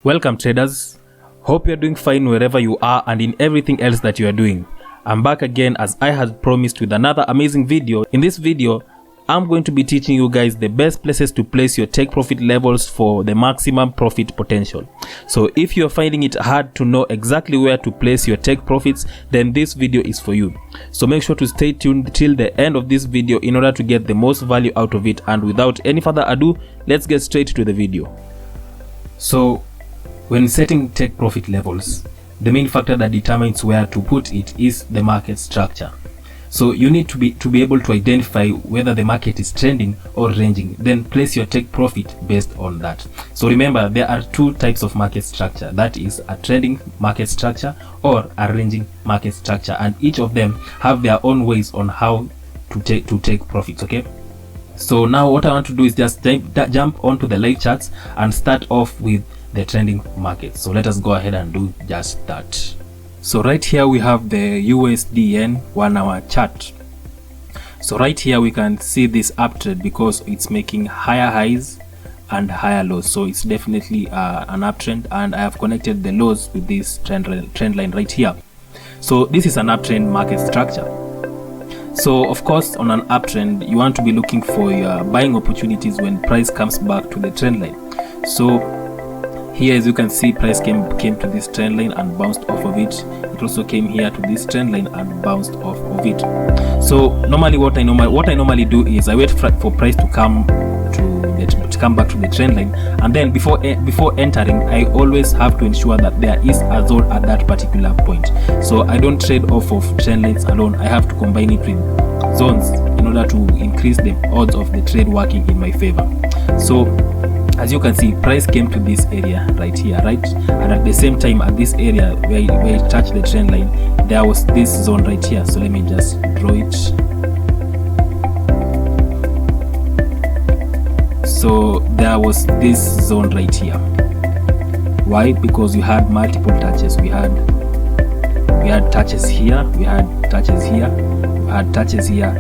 Welcome traders, hope you're doing fine wherever you are and in everything else that you are doing. I'm back again as I had promised with another amazing video. In this video, I'm going to be teaching you guys the best places to place your take profit levels for the maximum profit potential. So if you're finding it hard to know exactly where to place your take profits, then this video is for you. So make sure to stay tuned till the end of this video in order to get the most value out of it. And without any further ado, let's get straight to the video. So when setting take profit levels, the main factor that determines where to put it is the market structure. So you need to be able to identify whether the market is trending or ranging, then place your take profit based on that. So remember, there are two types of market structure, that is a trending market structure or a ranging market structure, and each of them have their own ways on how to take profits. Okay, so now what I want to do is just jump onto the live charts and start off with the trending market. So let us go ahead and do just that. So right here we have the USD 1 hour chart. So right here we can see this uptrend because it's making higher highs and higher lows. So it's definitely an uptrend, and I have connected the lows with this trend line right here. So this is an uptrend market structure. So of course, on an uptrend you want to be looking for your buying opportunities when price comes back to the trend line. So here, as you can see, price came to this trend line and bounced off of it. It also came here to this trend line and bounced off of it. So normally what I normally do is I wait for price to come back to the trend line, and then before entering, I always have to ensure that there is a zone at that particular point. So I don't trade off of trend lines alone. I have to combine it with zones in order to increase the odds of the trade working in my favor. So as you can see, price came to this area right here, right? And at the same time, at this area where it touched the trend line, there was this zone right here. So let me just draw it. So there was this zone right here. Why? Because we had multiple touches. We had touches here, we had touches here, we had touches here,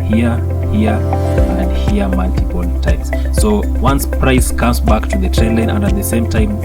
here, and here multiple times. So once price comes back to the trend line, and at the same time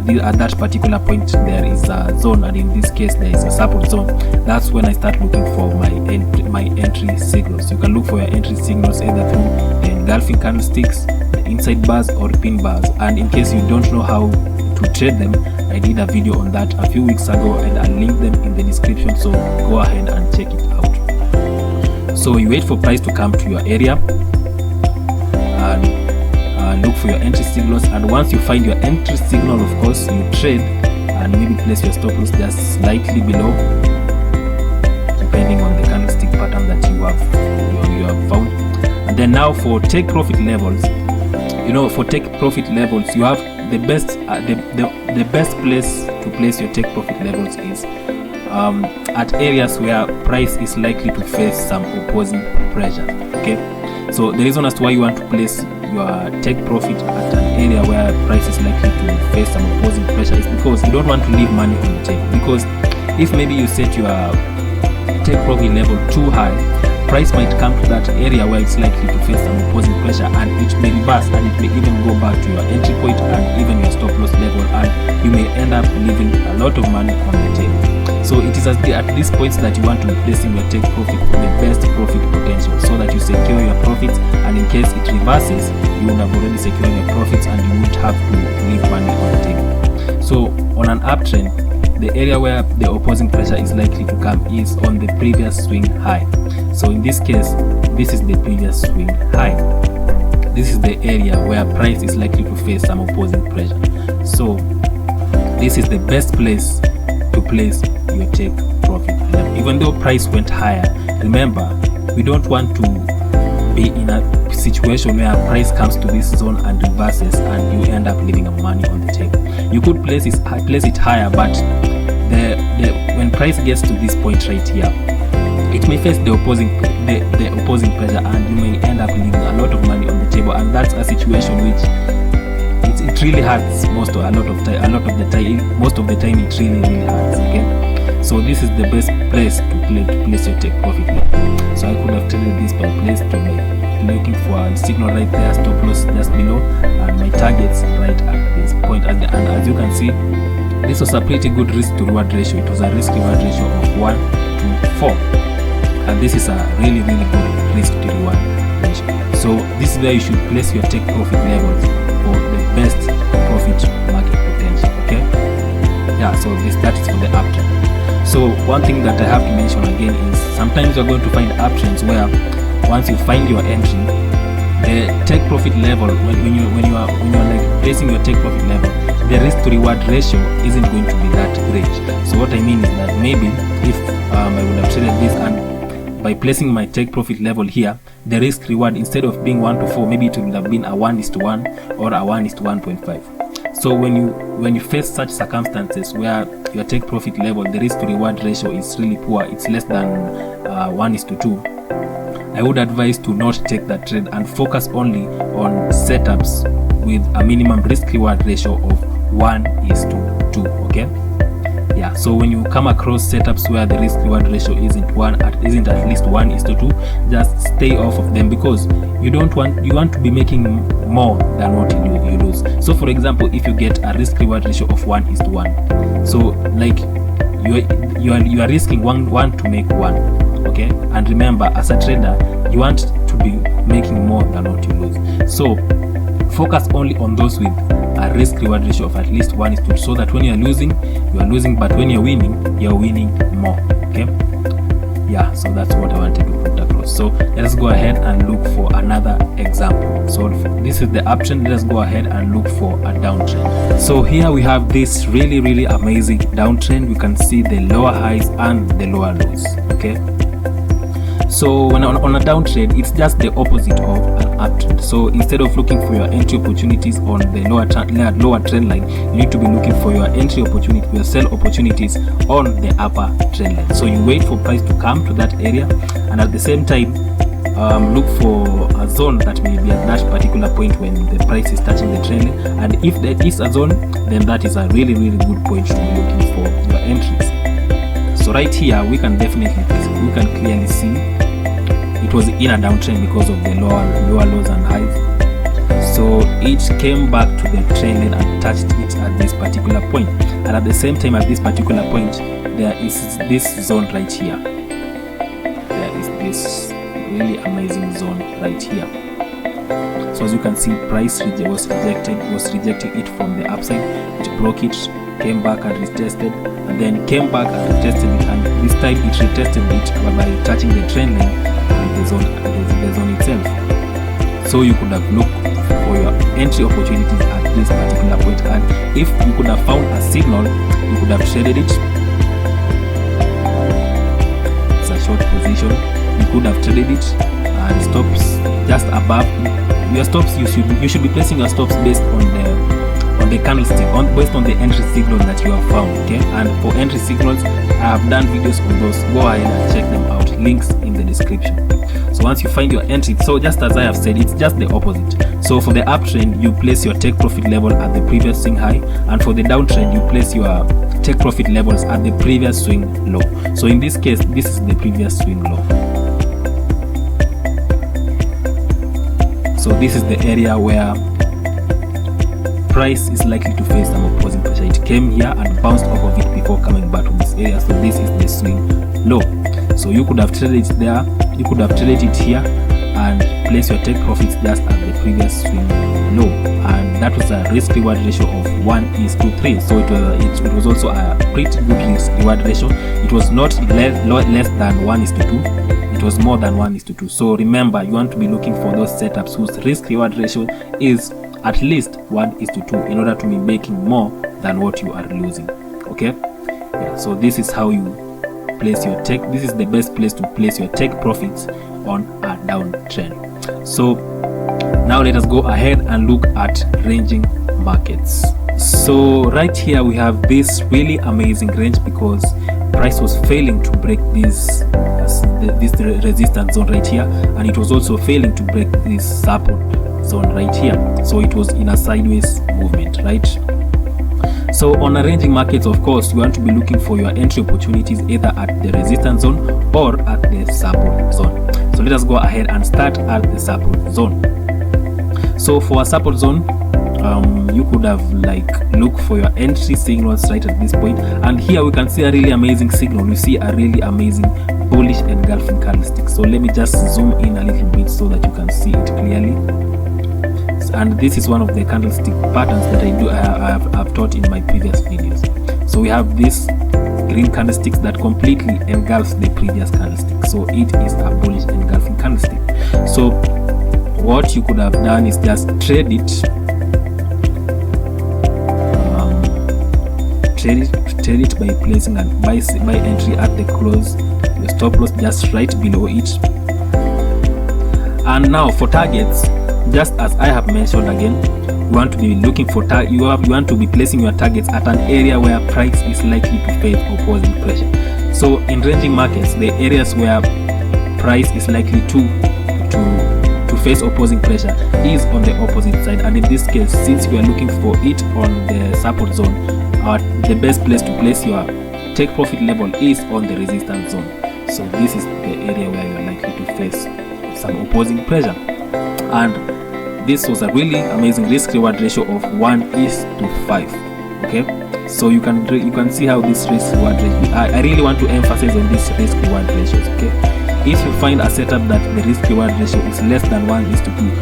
at that particular point there is a zone, and in this case there is a support zone, that's when I start looking for my entry signals. You can look for your entry signals either through the engulfing candlesticks, the inside bars, or pin bars. And in case you don't know how to trade them, I did a video on that a few weeks ago, and I'll link them in the description, so go ahead and check it out. So you wait for price to come to your area and look for your entry signals, and once you find your entry signal, of course you trade and maybe place your stop loss just slightly below, depending on the candlestick pattern that you have found. And then now for take profit levels, for take profit levels you have the best the best place to place your take profit levels is at areas where price is likely to face some opposing pressure. Okay, so the reason as to why you want to place your take profit at an area where price is likely to face some opposing pressure is because you don't want to leave money on the table. Because if maybe you set your take profit level too high, price might come to that area where it's likely to face some opposing pressure, and it may reverse, and it may even go back to your entry point and even your stop loss level, and you may end up leaving a lot of money on the table. So it is at these points that you want to be placing your take profit for the best profit potential, so that you secure your profits, and in case it reverses, you would have already secured your profits and you won't have to leave money on the table. So on an uptrend, the area where the opposing pressure is likely to come is on the previous swing high. So in this case, this is the previous swing high. This is the area where price is likely to face some opposing pressure. So this is the best place to place your take profit level. Even though price went higher, remember, we don't want to be in a situation where price comes to this zone and reverses and you end up leaving money on the table. You could place it higher, but when price gets to this point right here, it may face the opposing pressure, and you may end up leaving a lot of money on the table, and that's a situation which it really hurts most of the time it really hurts. Okay, so this is the best place to place your take profit level. So I could have traded this by place to me looking for a signal right there, stop loss just below, and my targets right at this point. see, this was a pretty good risk to reward ratio. It was a risk reward ratio of 1 to 4, and this is a really good risk to reward ratio. So this is where you should place your take profit levels for the best profit market potential. Okay, yeah, so that is for the uptrend. So one thing that I have to mention again is sometimes you're going to find uptrends where once you find your entry, the take profit level, when you are like placing your take profit level, the risk to reward ratio isn't going to be that great. So what I mean is that maybe if I would have traded this, and by placing my take profit level here, the risk reward, instead of being 1 to 4, maybe it would have been a 1:1 or a 1:1.5. So when you face such circumstances where your take profit level, the risk to reward ratio is really poor, it's less than 1:2, I would advise to not take that trade and focus only on setups with a minimum risk reward ratio of 1:2. Okay, yeah, so when you come across setups where the risk reward ratio isn't at least 1:2, just stay off of them, because you want to be making more than what you lose. So for example, if you get a risk reward ratio of 1:1, so like you are risking one to make 1. Okay, and remember, as a trader, you want to be making more than what you lose. So focus only on those with a risk reward ratio of at least 1:2, so that when you are losing, but when you're winning more. Okay, yeah, so that's what I wanted to put across. So let's go ahead and look for another example. So this is the uptrend. Let's go ahead and look for a downtrend. So here we have this really amazing downtrend. We can see the lower highs and the lower lows. Okay, so when on a downtrend, it's just the opposite of an uptrend. So instead of looking for your entry opportunities on the lower trend line, you need to be looking for your entry opportunity, your sell opportunities on the upper trend line. So you wait for price to come to that area, and at the same time look for a zone that may be at that particular point when the price is touching the trend line. And if there is a zone, then that is a really good point to be looking for your entries. So right here we can clearly see it was in a downtrend because of the lower lows and highs. So it came back to the trend line and touched it at this particular point. And at the same time, at this particular point, there is this zone right here. There is this really amazing zone right here. So as you can see, price was rejecting it from the upside. It broke it, came back and retested, and then came back and retested it, and this time it retested it by touching the trend line and the zone itself. So you could have looked for your entry opportunities at this particular point, and if you could have found a signal, you could have traded it. It's a short position. You could have traded it and stops just above your stops. You should be placing your stops based on the candlestick, based on the entry signal that you have found. Okay, and for entry signals, I have done videos on those. Go ahead and check them out, links in the description. So once you find your entry, so just as I have said, it's just the opposite. So for the uptrend, you place your take profit level at the previous swing high, and for the downtrend, you place your take profit levels at the previous swing low. So in this case, this is the previous swing low. So this is the area where price is likely to face some opposing pressure. It came here and bounced off of it before coming back to this area. So this is the swing low. So you could have traded it there, you could have traded it here and place your take profits just at the previous swing low, and that was a risk reward ratio of 1:3. So it was also a pretty good risk reward ratio. It was not less than 1:2. It was more than 1:2. So remember, you want to be looking for those setups whose risk reward ratio is at least 1:2 in order to be making more than what you are losing. Okay, yeah, so this is how you place your take. This is the best place to place your take profits on a downtrend. So now let us go ahead and look at ranging markets. So right here we have this really amazing range because price was failing to break this resistance zone right here, and it was also failing to break this support zone right here. So it was in a sideways movement, right? So on a ranging markets, of course, you want to be looking for your entry opportunities either at the resistance zone or at the support zone. So let us go ahead and start at the support zone. So for a support zone, you could have like look for your entry signals right at this point, and here we can see a really amazing signal. You see a really amazing bullish engulfing candlestick. So let me just zoom in a little bit so that you can see it clearly. And this is one of the candlestick patterns that I've taught in my previous videos. So we have this green candlesticks that completely engulfs the previous candlestick, so it is a bullish engulfing candlestick. So what you could have done is just trade it by placing a buy entry at the close, your stop loss just right below it. And now for targets, just as I have mentioned again, you want to be looking for you want to be placing your targets at an area where price is likely to face opposing pressure. So in ranging markets, the areas where price is likely to face opposing pressure is on the opposite side, and in this case, since we are looking for it on the support zone, the best place to place your take profit level is on the resistance zone. So this is the area where you are likely to face some opposing pressure, and this was a really amazing risk reward ratio of 1:5. Okay, so you can see how this risk reward ratio, I really want to emphasize on this risk reward ratios. Okay, if you find a setup that the risk reward ratio is less than 1:2,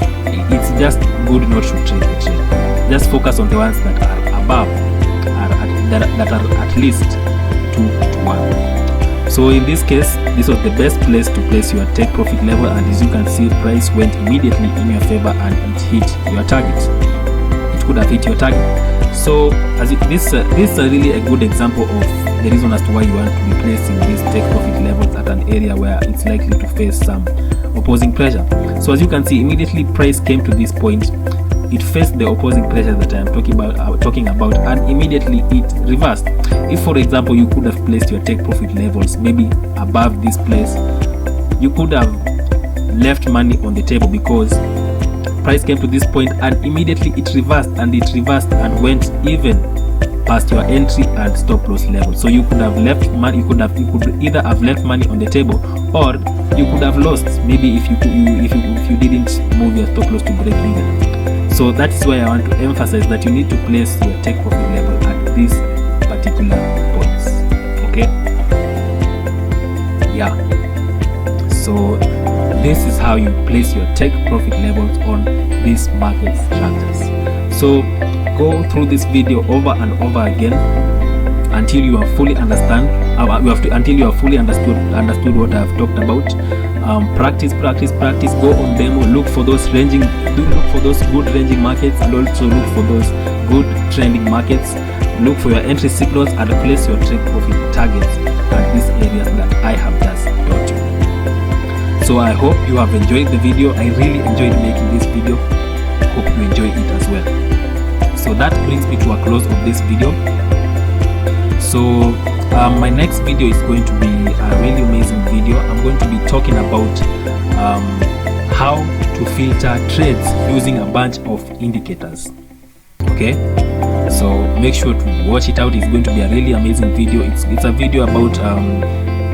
it's just good not to trade the trade. Just focus on the ones that are above, that are at least 2:1. So in this case, this was the best place to place your take profit level, and as you can see, price went immediately in your favor and it hit your target. It could have hit your target. So this is really a good example of the reason as to why you want to be placing these take profit levels at an area where it's likely to face some opposing pressure. So as you can see, immediately price came to this point, it faced the opposing pressure that I am talking about, and immediately it reversed. If, for example, you could have placed your take profit levels maybe above this place, you could have left money on the table, because price came to this point and immediately it reversed and went even past your entry and stop loss level. So you could have left money. You could either have left money on the table, or you could have lost maybe if you didn't move your stop loss to break even. So that is why I want to emphasize that you need to place your take profit level at these particular points. Okay, yeah, so this is how you place your take profit levels on these market structures. So go through this video over and over again until you are fully understood what I have talked about. Practice. Go on demo. Look for those good ranging markets, and also look for those good trending markets. Look for your entry signals and place your take profit targets at these areas that I have just taught you. So I hope you have enjoyed the video. I really enjoyed making this video. Hope you enjoy it as well. So that brings me to a close of this video. So my next video is going to be a really amazing video. I'm going to be talking about how to filter trades using a bunch of indicators. Okay, so make sure to watch it out. It's going to be a really amazing video. It's a video about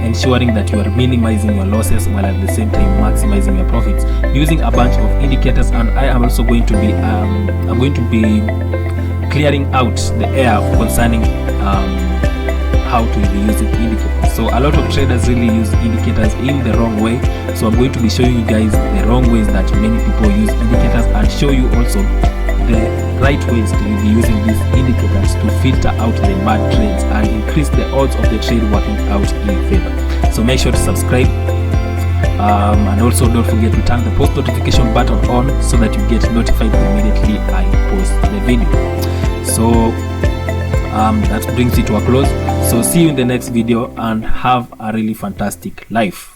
ensuring that you are minimizing your losses while at the same time maximizing your profits using a bunch of indicators. And I am also going to be I'm going to be clearing out the air concerning how to be using indicators. So a lot of traders really use indicators in the wrong way, so I'm going to be showing you guys the wrong ways that many people use indicators, and show you also the right ways to be using these indicators to filter out the bad trades and increase the odds of the trade working out in your favor. So make sure to subscribe, and also don't forget to turn the post notification button on so that you get notified immediately I post the video. So that brings it to a close. So see you in the next video, and have a really fantastic life.